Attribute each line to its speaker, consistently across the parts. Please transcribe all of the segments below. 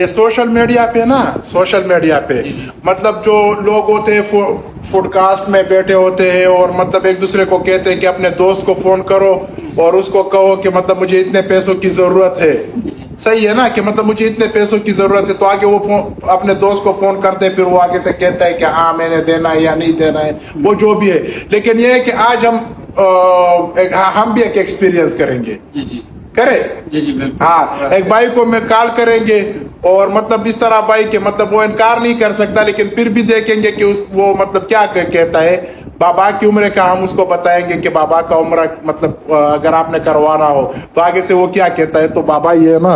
Speaker 1: ये social media पे ना, सोशल मीडिया पे मतलब जो लोग होते हैं फुडकास्ट में बैठे होते हैं और मतलब एक दूसरे को कहते हैं कि अपने दोस्त को फोन करो और उसको कहो कि मतलब मुझे इतने पैसों की जरूरत है। सही है ना कि मतलब मुझे इतने पैसों की जरूरत है, तो आगे वो अपने दोस्त को फोन करते हैं, फिर वो आगे से कहता है कि हाँ मैंने देना है या नहीं देना है, वो जो भी है। लेकिन ये है कि आज हम भी एक एक्सपीरियंस करेंगे।
Speaker 2: जी
Speaker 1: करें
Speaker 2: जी
Speaker 1: हाँ, एक भाई को मैं कॉल करेंगे और मतलब इस तरह भाई के मतलब वो इनकार नहीं कर सकता, लेकिन फिर भी देखेंगे कि वो मतलब क्या कहता है। बाबा की उम्र का हम उसको बताएंगे कि बाबा का उम्र मतलब अगर आपने करवाना हो तो आगे से वो क्या कहता है। तो बाबा ये ना,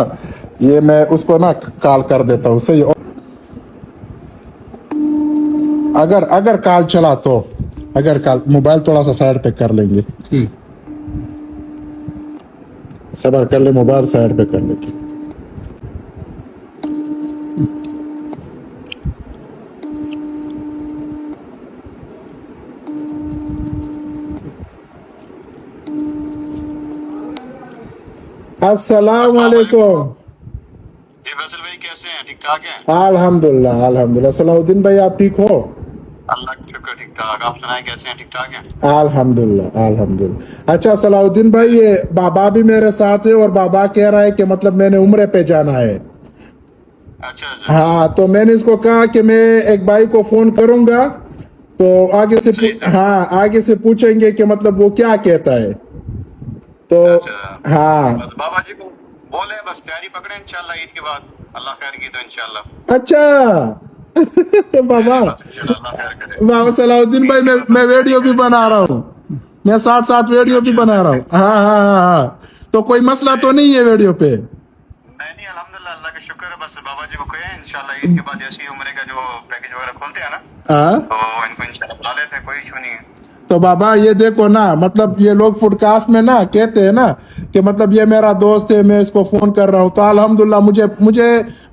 Speaker 1: ये मैं उसको ना कॉल कर देता हूँ। सही, अगर कॉल चला तो अगर कॉल, मोबाइल थोड़ा सा साइड पे कर लेंगे, सबर कर ले, मोबाइल साइड पे कर ले। अस्सलाम वालेकुम।
Speaker 3: फैसल भाई कैसे हैं? ठीक ठाक हैं?
Speaker 1: अल्हम्दुलिल्लाह अल्हम्दुलिल्लाह। सलाउद्दीन भाई आप ठीक हो?
Speaker 3: अल्लाह का शुक्र ठीक ठाक। आप सुनाएं कैसे हैं? ठीक ठाक हैं?
Speaker 1: अल्हम्दुलिल्लाह अल्हम्दुलिल्लाह। अच्छा सलाउद्दीन भाई, ये बाबा भी मेरे साथ है और बाबा कह रहा है कि मतलब मैंने उम्रे पे जाना है।
Speaker 3: अच्छा अच्छा।
Speaker 1: हाँ, तो मैंने इसको कहा कि मैं एक भाई को फोन करूंगा, तो आगे से हाँ आगे से पूछेंगे कि मतलब वो क्या कहता है। तो हाँ
Speaker 3: बस बाबा जी को बोले बस तैयारी पकड़े इंशाल्लाह ईद के बाद, अल्लाह खैर की तो इंशाल्लाह।
Speaker 1: अच्छा बाबा,
Speaker 3: अल्लाह खैर करे।
Speaker 1: बाबा सलाउद्दीन भाई, मैं वीडियो भी बना रहा हूँ, मैं साथ साथ वीडियो भी बना रहा हूँ। हाँ, तो कोई मसला तो नहीं है वीडियो पे?
Speaker 3: नहीं अल्हम्दुलिल्लाह, अल्लाह का शुक्र है। बस बाबा जी को कहें इंशाल्लाह ईद के बाद जैसी उम्र का जो पैकेज वगैरह खोलते हैं ना, तो इनको इंशाल्लाह बुला लेते हैं, कोई इशू नहीं है।
Speaker 1: तो बाबा ये देखो ना, मतलब ये लोग फुडकास्ट में ना कहते हैं ना कि मतलब ये मेरा दोस्त है, मैं इसको फोन कर रहा हूँ, तो अल्हम्दुलिल्लाह मुझे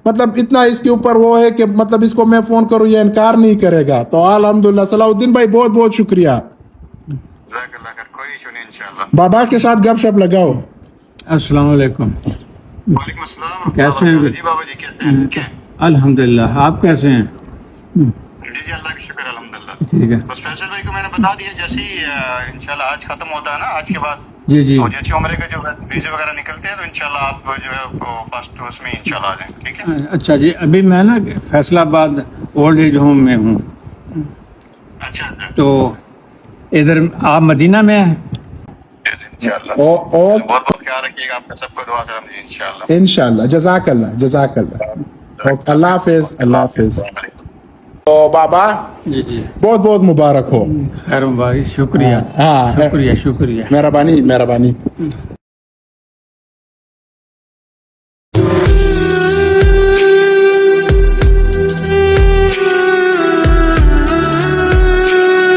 Speaker 1: मतलब इतना इसके ऊपर वो है कि मतलब इसको मैं फोन करूँ ये इनकार नहीं करेगा। तो अल्हम्दुलिल्लाह सलाउद्दीन भाई बहुत बहुत शुक्रिया।
Speaker 3: कोई इशू नहीं इंशाल्लाह।
Speaker 1: बाबा के साथ गपशप लगाओ।
Speaker 2: अस्सलाम वालेकुम।
Speaker 3: वालेकुम अस्सलाम।
Speaker 2: कैसे हैं?
Speaker 3: जी बाबा जी कैसे हैं?
Speaker 2: अल्हम्दुलिल्लाह। आप कैसे हैं?
Speaker 3: जी अल्लाह का शुक्र अल्हम्दुलिल्लाह।
Speaker 2: ठीक है।
Speaker 3: बस फैसल भाई को मैंने बता दिया, जैसे ही इंशाल्लाह आज खत्म होता है ना, आज के बाद
Speaker 2: जी
Speaker 3: तो जैसी उम्र के जो वीजे वगैरह निकलते हैं तो इंशाल्लाह आप जो है फर्स्ट उसमें इंशाल्लाह आ जाएं। ठीक है?
Speaker 2: अच्छा जी, अभी मैं ना फैसलाबाद ओल्ड एज होम में हूँ,
Speaker 3: अच्छा अच्छा।
Speaker 2: तो इधर आप मदीना में हैं?
Speaker 3: इंशाल्लाह
Speaker 1: बहुत
Speaker 3: बहुत ख्याल रखिएगा, आपका सबको दुआ से इंशाल्लाह।
Speaker 1: इंशाल्लाह, जज़ाकल्लाह जज़ाकल्लाह। अल्लाह हाफिज, अल्लाह हाफिज। तो बाबा
Speaker 2: जी
Speaker 1: बहुत बहुत मुबारक हो।
Speaker 2: खैर भाई, शुक्रिया।
Speaker 1: हाँ,
Speaker 2: शुक्रिया शुक्रिया।
Speaker 1: मेहरबानी मेहरबानी।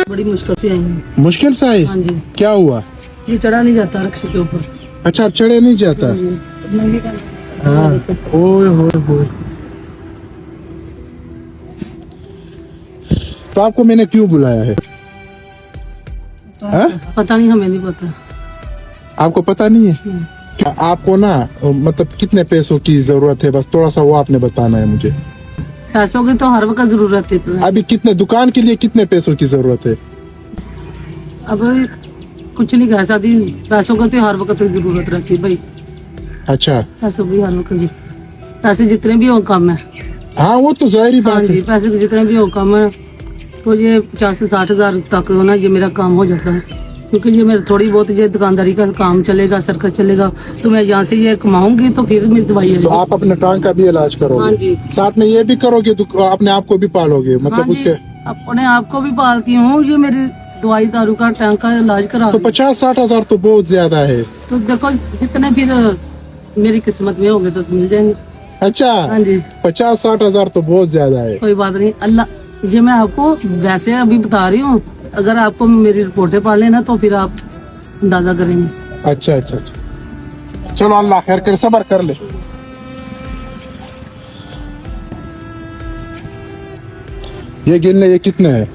Speaker 4: बड़ी मुश्किल से आई हूँ।
Speaker 1: मुश्किल से आई?
Speaker 4: हाँ जी।
Speaker 1: क्या हुआ?
Speaker 4: ये चढ़ा नहीं जाता रिक्शे के ऊपर।
Speaker 1: अच्छा, अब चढ़े नहीं जाता?
Speaker 4: हाँ जी। महंगे का
Speaker 1: हाँ, ओए होए होए। तो आपको मैंने क्यों बुलाया है?
Speaker 4: पता नहीं, हमें नहीं पता।
Speaker 1: आपको पता नहीं है? क्या आपको ना मतलब कितने पैसों की जरूरत है, बस थोड़ा सा वो आपने बताना है मुझे।
Speaker 4: पैसों की तो हर वक्त जरूरत है।
Speaker 1: अभी कितने, दुकान के लिए कितने पैसों की जरूरत है?
Speaker 4: अब कुछ नहीं कह सकती, पैसों की तो हर वक्त जरूरत रहती है भाई।
Speaker 1: अच्छा,
Speaker 4: पैसों की हर वक्त पैसे जितने भी हो कम है।
Speaker 1: हाँ वो तो जाहिर ही
Speaker 4: हाँ
Speaker 1: बात
Speaker 4: जी,
Speaker 1: है।
Speaker 4: पैसे के जितने भी हो कम है, तो ये 50 से 60 हजार तक ना ये मेरा काम हो जाता है, क्योंकि ये मेरा थोड़ी बहुत ये दुकानदारी का काम चलेगा, सर्कस चलेगा, तो मैं यहाँ से ये कमाऊंगी तो फिर मेरी दवाई
Speaker 1: तो आप अपने टांग का भी इलाज
Speaker 4: हाँ
Speaker 1: करोगे,
Speaker 4: जी।
Speaker 1: साथ में ये भी करोगे तो अपने आप को भी पालोगे, मतलब
Speaker 4: हाँ जी,
Speaker 1: उसके।
Speaker 4: अपने आप को भी पालती हूँ, ये मेरी दवाई दारू का टैंक का इलाज करा।
Speaker 1: तो 50-60 हजार तो बहुत ज्यादा है।
Speaker 4: तो देखो जितने फिर मेरी किस्मत में होंगे तो मिल जाएंगे।
Speaker 1: अच्छा,
Speaker 4: हाँ जी,
Speaker 1: 50-60 हजार तो बहुत ज्यादा है।
Speaker 4: कोई बात नहीं। अल्लाह, ये मैं आपको वैसे अभी बता रही हूँ, अगर आपको मेरी रिपोर्टें पढ़ लेना तो फिर आप अंदाजा करेंगे।
Speaker 1: अच्छा अच्छा अच्छा, चलो अल्लाह खैर करे, सबर कर ले। ये गिन ले, ये कितने हैं?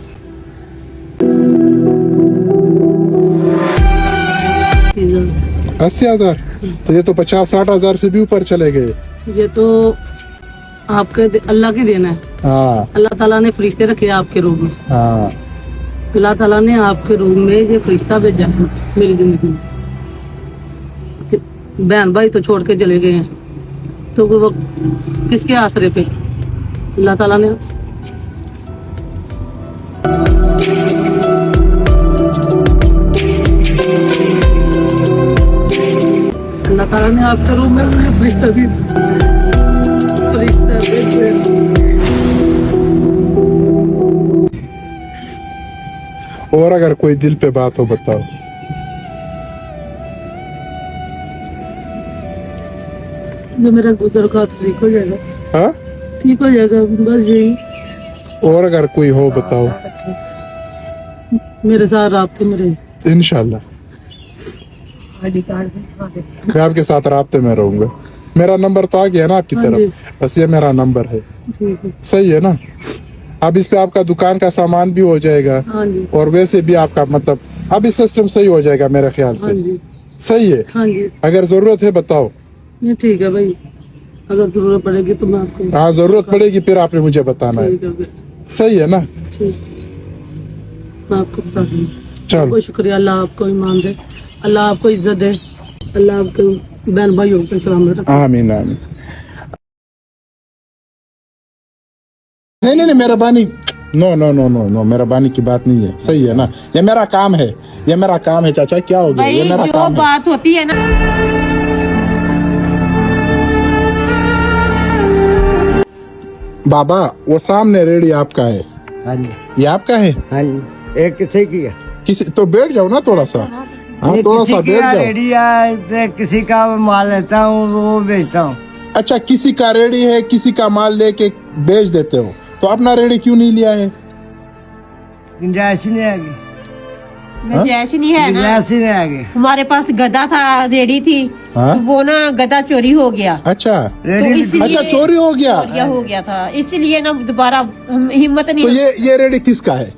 Speaker 1: 80 हजार। तो ये तो 50-60 हजार से भी ऊपर चले गए।
Speaker 4: ये तो अल्लाह की देन है।
Speaker 1: हाँ
Speaker 4: अल्लाह ताला ने फरिश्ते रखे आपके रूम में।
Speaker 1: हाँ
Speaker 4: अल्लाह ताला ने आपके रूम में ये फरिश्ता भेजा है मेरी जिंदगी में। बहन भाई तो छोड़ के चले गए हैं, तो वो किसके आसरे पे? अल्लाह ताला ने। अल्लाह ताला ने आपके रूम में मुझे फरिश्ता भेजा।
Speaker 1: और अगर कोई दिल पे बात हो बताओ।
Speaker 4: जो मेरा गुजर का ठीक हो जाएगा।
Speaker 1: हाँ
Speaker 4: ठीक हो जाएगा, बस यही।
Speaker 1: और अगर कोई हो बताओ।
Speaker 4: मेरे साथ राब्ते में रहे
Speaker 1: इंशाल्लाह
Speaker 4: ID कार्ड
Speaker 1: मैं आपके साथ राब्ते में रहूंगा। मेरा नंबर तो आ गया ना आपकी
Speaker 4: हाँ
Speaker 1: तरफ, बस ये मेरा नंबर है।
Speaker 4: ठीक है।
Speaker 1: सही है ना? अब इस पे आपका दुकान का सामान भी हो जाएगा
Speaker 4: हाँ जी
Speaker 1: और वैसे भी आपका मतलब अब इस सिस्टम सही हो जाएगा मेरे ख्याल
Speaker 4: हाँ
Speaker 1: से।
Speaker 4: जी
Speaker 1: सही है?
Speaker 4: हाँ जी।
Speaker 1: अगर जरूरत है बताओ।
Speaker 4: नहीं ठीक है भाई, अगर जरूरत पड़ेगी तो मैं आपको।
Speaker 1: हाँ जरूरत पड़ेगी फिर आपने मुझे बताना है।
Speaker 4: ठीक है।
Speaker 1: सही है ना?
Speaker 4: ठीक, मैं आपको बता दूंगी।
Speaker 1: चलो
Speaker 4: बहुत शुक्रिया। अल्लाह आपको ईमान दे, अल्लाह आपको इज्जत दे, अल्लाह आपके बहन भाइयों को सलामत रखे।
Speaker 1: आमीन आमीन। नहीं मेहरबानी, no no no no no मेहरबानी की बात नहीं है। सही है ना? ये मेरा काम है, ये मेरा काम है चाचा। क्या हो गया? ये मेरा
Speaker 5: जो
Speaker 1: काम है।
Speaker 5: बात होती है ना,
Speaker 1: बाबा वो सामने रेडी आपका है?
Speaker 6: हाँ जी
Speaker 1: ये आपका है?
Speaker 6: हाँ जी। एक किसी की है?
Speaker 1: किसी तो बैठ जाओ ना थोड़ा सा। हाँ
Speaker 6: ये
Speaker 1: थोड़ा
Speaker 6: किसी
Speaker 1: सा
Speaker 6: की
Speaker 1: बैठ
Speaker 6: है,
Speaker 1: जाओ।
Speaker 6: रेडी है, तो किसी का माल लेता हूँ वो बेचता हूँ।
Speaker 1: अच्छा किसी का रेडी है, किसी का माल लेके बेच देते हो, तो अपना रेडी क्यों नहीं लिया है?
Speaker 6: गुंजाइश ही नहीं आगे,
Speaker 5: गुंजाइश नहीं है ना।
Speaker 6: गुंजाइश ही नहीं आगे।
Speaker 5: हमारे पास गधा था, रेडी थी,
Speaker 1: हाँ?
Speaker 5: तो वो ना गधा चोरी हो गया।
Speaker 1: अच्छा
Speaker 5: तो
Speaker 6: रेडी
Speaker 5: इसलिए
Speaker 1: अच्छा चोरी हो गया।
Speaker 5: चोरिया हो गया था, इसलिए ना दोबारा हम हिम्मत नहीं।
Speaker 1: तो ये रेडी किसका है?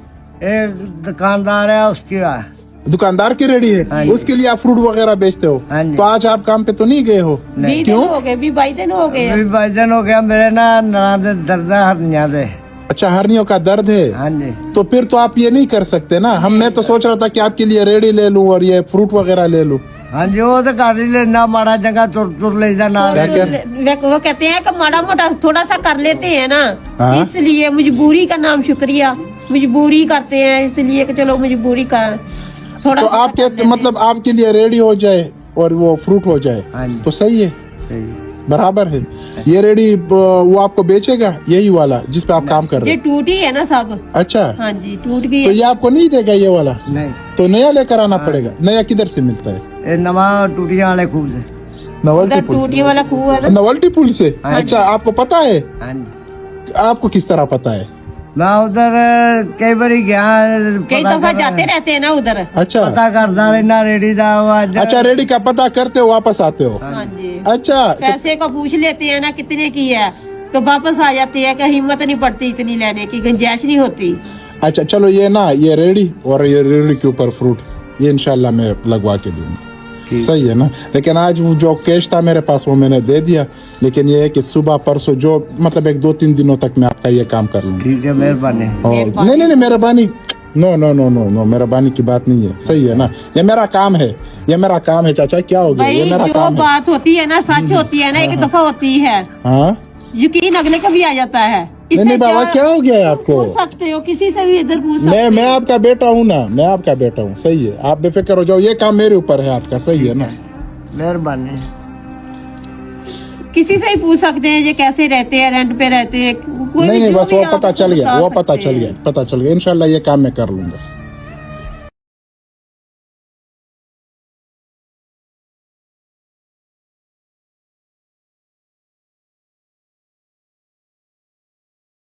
Speaker 6: एक दुकानदार है उसकी है।
Speaker 1: दुकानदार की रेडी है?
Speaker 6: हाँ जी।
Speaker 1: उसके लिए आप फ्रूट वगैरह बेचते हो?
Speaker 6: हाँ जी।
Speaker 1: तो आज आप काम पे तो नहीं गए हो?
Speaker 5: 20 दिन
Speaker 1: क्यों?
Speaker 5: हो गए, 22 दिन हो गए।
Speaker 6: अभी वजन हो गया मेरे ना नादे दर्द हरनिया दे।
Speaker 1: अच्छा हर्नियों का दर्द है?
Speaker 6: हाँ जी।
Speaker 1: तो फिर तो आप ये नहीं कर सकते ना। मैं तो सोच रहा था कि आपके लिए रेडी ले लूं और ये फ्रूट वगैरह ले लूं।
Speaker 6: हाँ जी वो तो कर ही लेना, माड़ा जगह तुर ले जाना।
Speaker 5: वो कहते हैं कि माड़ा मोटा थोड़ा सा कर लेते हैं ना,
Speaker 1: हाँ?
Speaker 5: इसलिए मजबूरी का नाम शुक्रिया, मजबूरी करते हैं इसलिए कि चलो मजबूरी का थोड़ा
Speaker 1: तो
Speaker 5: सा
Speaker 1: आपके
Speaker 5: कर लेते हैं।
Speaker 1: मतलब आपके लिए रेडी हो जाए और वो फ्रूट हो जाए
Speaker 6: हाँ जी।
Speaker 1: तो सही है,
Speaker 6: सही।
Speaker 1: बराबर है। ये रेडी वो आपको बेचेगा यही वाला जिस पे आप काम कर रहे
Speaker 5: ये
Speaker 1: हैं?
Speaker 5: टूटी है ना सब।
Speaker 1: अच्छा
Speaker 5: हाँ जी टूट गई
Speaker 1: तो
Speaker 5: है।
Speaker 1: ये आपको नहीं देगा ये वाला?
Speaker 6: नहीं
Speaker 1: तो नया लेकर आना पड़ेगा। नया किधर से मिलता है?
Speaker 6: ये नवा टूटियां वाले खूब से।
Speaker 1: नवल्टी
Speaker 5: उधर
Speaker 1: पुल।
Speaker 5: टूटी वाला कुआं है ना।
Speaker 1: नवल्टी पुल से?
Speaker 6: हाँ
Speaker 1: अच्छा आपको पता है?
Speaker 6: हाँ जी।
Speaker 1: आपको किस तरह पता है?
Speaker 6: मैं उधर कई बार गया,
Speaker 5: कई दफा जाते रहते हैं ना उधर।
Speaker 1: अच्छा
Speaker 6: पता करता रहना रेडी दा आवाज।
Speaker 1: अच्छा रेडी का पता करते हो वापस आते हो?
Speaker 5: हाँ जी
Speaker 1: अच्छा
Speaker 5: पैसे को पूछ लेते हैं ना कितने की है, तो वापस आ जाते हैं कि हिम्मत नहीं पड़ती इतनी लेने की, गुंजाइश नहीं होती।
Speaker 1: अच्छा चलो ये ना ये रेडी और ये रेडी के ऊपर फ्रूट ये इंशाल्लाह मैं लगवा के दूंगा। सही है ना? लेकिन आज वो जो कैश था मेरे पास वो मैंने दे दिया, लेकिन ये है कि सुबह परसों जो मतलब 1-2-3 दिनों तक मैं आपका ये काम कर लूंगा।
Speaker 6: ठीक है मेहरबानी।
Speaker 1: और नहीं मेहरबानी, no no no no no मेहरबानी की बात नहीं है। सही है ना? ये मेरा काम है, ये मेरा काम है चाचा। क्या हो गया?
Speaker 5: भाई
Speaker 1: ये मेरा
Speaker 5: जो
Speaker 1: काम है।
Speaker 5: बात होती है ना सच होती है ना, एक दफा होती है,
Speaker 1: हाँ
Speaker 5: यकीन अगले का भी आ जाता है।
Speaker 1: नहीं बाबा क्या हो गया है आपको?
Speaker 5: पूछ सकते हो किसी से भी, इधर पूछ सकते
Speaker 1: मैं आपका बेटा हूँ ना, मैं आपका बेटा हूँ। सही है, आप बेफिक्र हो जाओ, ये काम मेरे ऊपर है आपका। सही है ना?
Speaker 6: मेहरबानी।
Speaker 5: किसी से ही पूछ सकते हैं ये कैसे रहते हैं, रेंट पे रहते हैं, कोई भी
Speaker 1: नहीं
Speaker 5: जो
Speaker 1: बस
Speaker 5: भी
Speaker 1: वो
Speaker 5: आप
Speaker 1: पता चल गया,
Speaker 5: बता
Speaker 1: वो पता
Speaker 5: सकते
Speaker 1: चल
Speaker 5: हैं।
Speaker 1: गया, पता चल गया। इंशाल्लाह ये काम मैं कर लूंगा।